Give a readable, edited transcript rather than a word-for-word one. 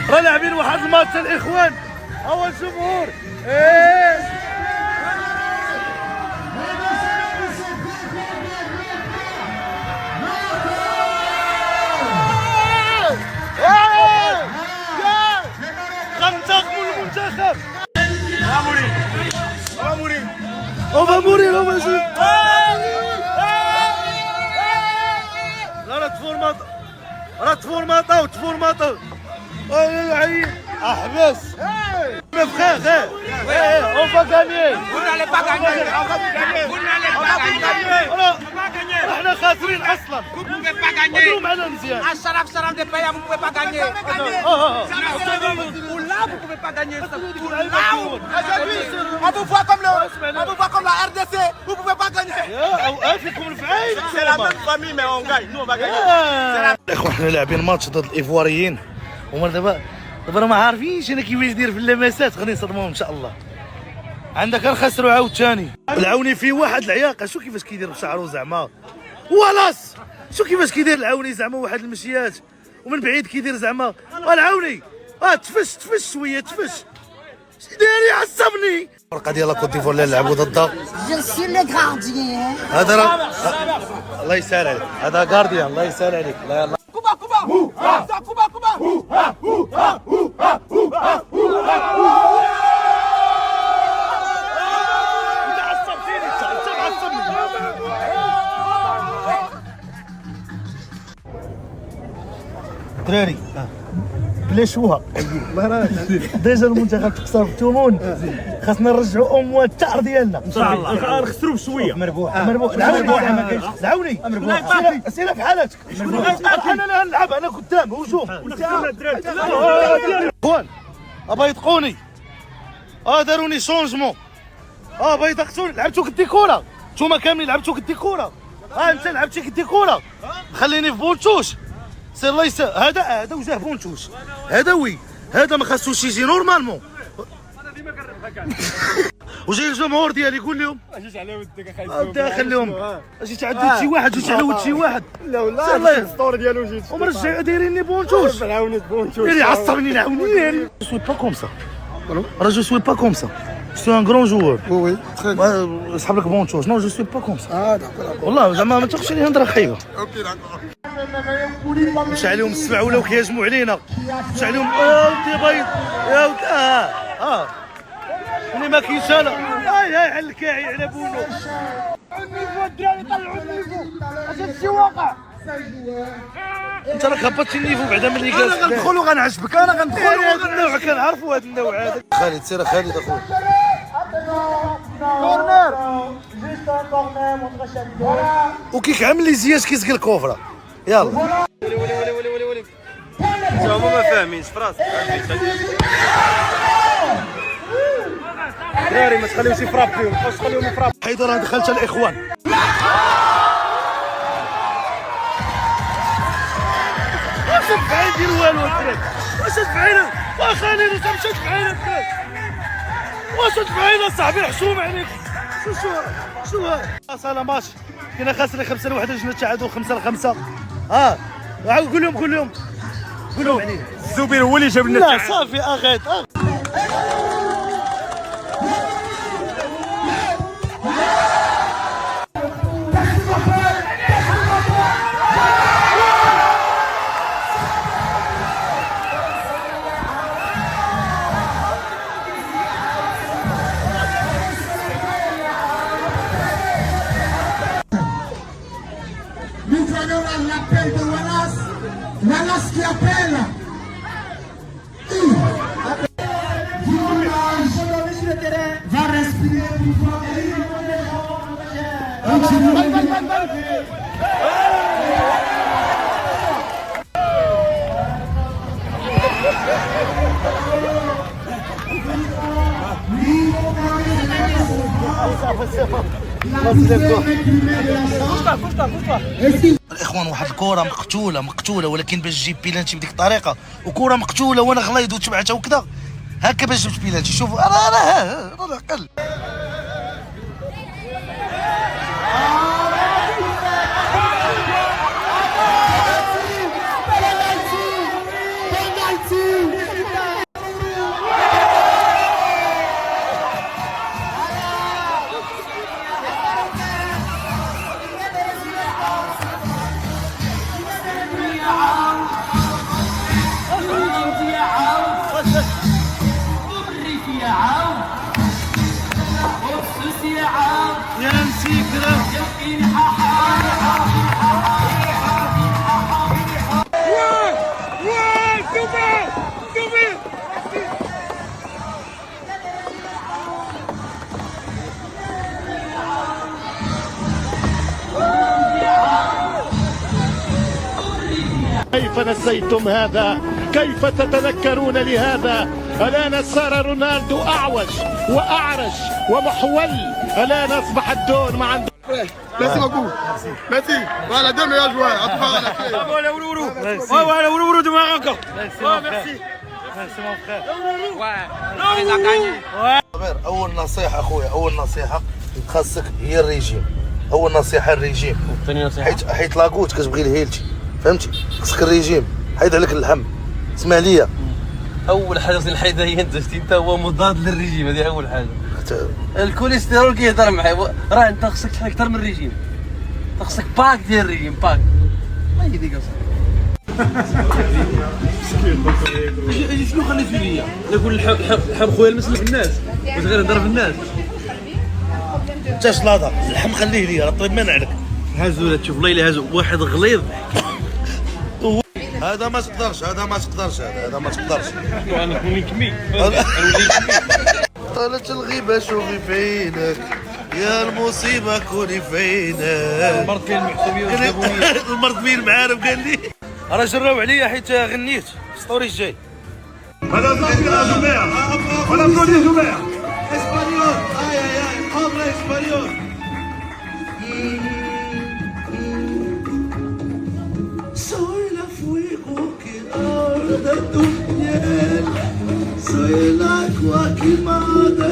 راه لاعبين واحد الماتش الاخوان. هو الجمهور. ايه غنتاقموا المنتخب. On va mourir, on va mourir. لا تفورماطو. اي احبس. Mais frère, on va gagner. Vous n'allez pas gagner. Vous n'allez pas gagner. احنا خاسرين اصلا. Vous ne pouvez pas gagner. ودروا معنا مزيان. À Saram de Paya, vous ne pouvez pas gagner. Pour là, vous ne pouvez pas gagner. Pour là, on vous voit comme la RDC, vous ne pouvez pas gagner. C'est la même famille, mais on gagne. Nous, on va gagner. الاخوان حنا لاعبين ماتش ضد الايفواريين، هما دابا ما عارفينش انا كيفاش ندير في اللمسات، غادي نصدموهم ان شاء الله. عندك نخسروا عاوتاني. العوني فيه واحد العياقه، شو كيفاش كيدير بشعرو زعما ولاص، شو كيفاش كيدير العوني زعما واحد المشيات ومن بعيد كيدير زعما العوني تفش شويه تفش. شي داير يعصبني. الفرقه ديال كوت ديفوار اللي لعبوا ضدها جو سي لو غارديان. هذا راه الله يسهل عليك، هذا غارديان الله يسهل عليك. لا يلا Kuba. دراري بلاشوها ديجا المنتخب تخسر في الثمن، خاصنا نرجعوا او موا التعر ديالنا ان شاء الله. نخسروا بشويه مربوح العوني سير في حالتك. انا لا نلعب، انا قدام هجوم. اخوان بايطقوني، داروني شونجمون، بايطقتوني. لعبتو كدي كره، نتوما كاملين لعبتو كدي كره. انت لعبتي كدي كره، خليني في بولتوش. سير الله يسهل. هذا وجاه بونتوش، هذا ما خاصوش يجي نورمالمون. وجاي الجمهور ديالي يقول لهم اجي على ودك خليهم. اجي تعديت شي واحد، جيت على ود شي واحد. لا الاسطوره ديالو جيت ومرجع دايريني بونتوش. عاوني بونتوش يعصبني العاوني. جو سوي با كوم سا، راه جو سوي با كوم سا. Je suis un grand joueur. Oui, très bien. صحاب لك بونتوش. Non, je suis pas comme ça. والله زعما ما تاخذش لي هضره خايبه. اوكي داكور. مشى عليهم السبع ولاو كيهاجموا علينا. مشى عليهم ودي بيض يا ود اللي ما كاينش انا. هاي على الكاعي على بونو. النيفو الدراري طلعوا النيفو. اش هادشي واقع. انت راك هبطتي النيفو بعدا ملي قالت. انا غندخل وغنعجبك، انا غندخل هذا النوع كنعرفوا هذا النوع هذا. خالد سير خالد اخويا. كورنر وكيك عامل لي زياش كيسقي الكوفره. يلا ولي هما ما فاهمينش فراسك. دراري ما تخليوش يفرابيو، ما تخليوهم يفرابيو. حيدوا راه دخلت الاخوان. واش تفعل دير والو الدراري، واش تفعل واخا انا تمشي تفعل الدراري، واش تفعل اصاحبي حشوم عليك. شو اصلا ماشي كنا خاسرين 5-1 جنا تعادلوا 5-5. قول لهم عليه الزبير هو اللي جاب لنا. لا صافي اخيت. L'appel de Wallace qui appelle. Va respirer plus fort. الاخوان واحد الكره مقتوله ولكن باش تجيب بيلانتي بديك الطريقه وكره مقتوله وانا غليظ وتبعتها وكذا هكا باش جبت بيلانتي. شوفوا راه اقل. كيف نسيتم هذا؟ كيف تتذكرون لهذا؟ الآن صار رونالدو أعوج وأعرج ومحول. الآن أصبح الدون ما عنده. Merci beaucoup. Merci. Voilà, deux meilleurs joueurs. En tout cas, on a fait. Voilà, Ourourou de Maroc. Merci. C'est mon frère. On les a gagnés. اول نصيحه اخويا، اول نصيحه خاصك هي الريجيم. اول نصيحه الريجيم. ثاني نصيحه حيت لاكوت كتبغي الهيلتي، فهمتي؟ خاصك الريجيم، حيد عليك اللحم. اسمع ليا، اول حاجه خصني نحيدها هي انت شتي انت هو مضاد للريجيم. هذه اول حاجه. الكوليسترول كيهضر معايا، راه انت خصك تحل اكثر من الريجيم. خصك باك ديال الريجيم، باك. ما هي ديك شنو خليتو ليا؟ نقول حب خويا المسلم في الناس وغير نهضر في الناس. انت شلاضه اللحم خليه ليا، راه طيب مانع لك. هازو تشوف الليله هازو واحد غليظ. هذا ما تقدرش، هذا ما تقدرش، هذا ما تقدرش. انا نولي كمي. طالت الغيبه شوفي فينك، يا المصيبه كوني فينك. المرض كاين المحسوبيه والزبونيه. المرض بين المعارف قال لي راه جراو عليا حيت غنيت في ستوري الجاي. هذا صافي جماعه ولا نقول يا جماعه اسبانيول. اي اي اي قبل اسبانيول. Soy la fuego que arde tu piel, soy el agua que mata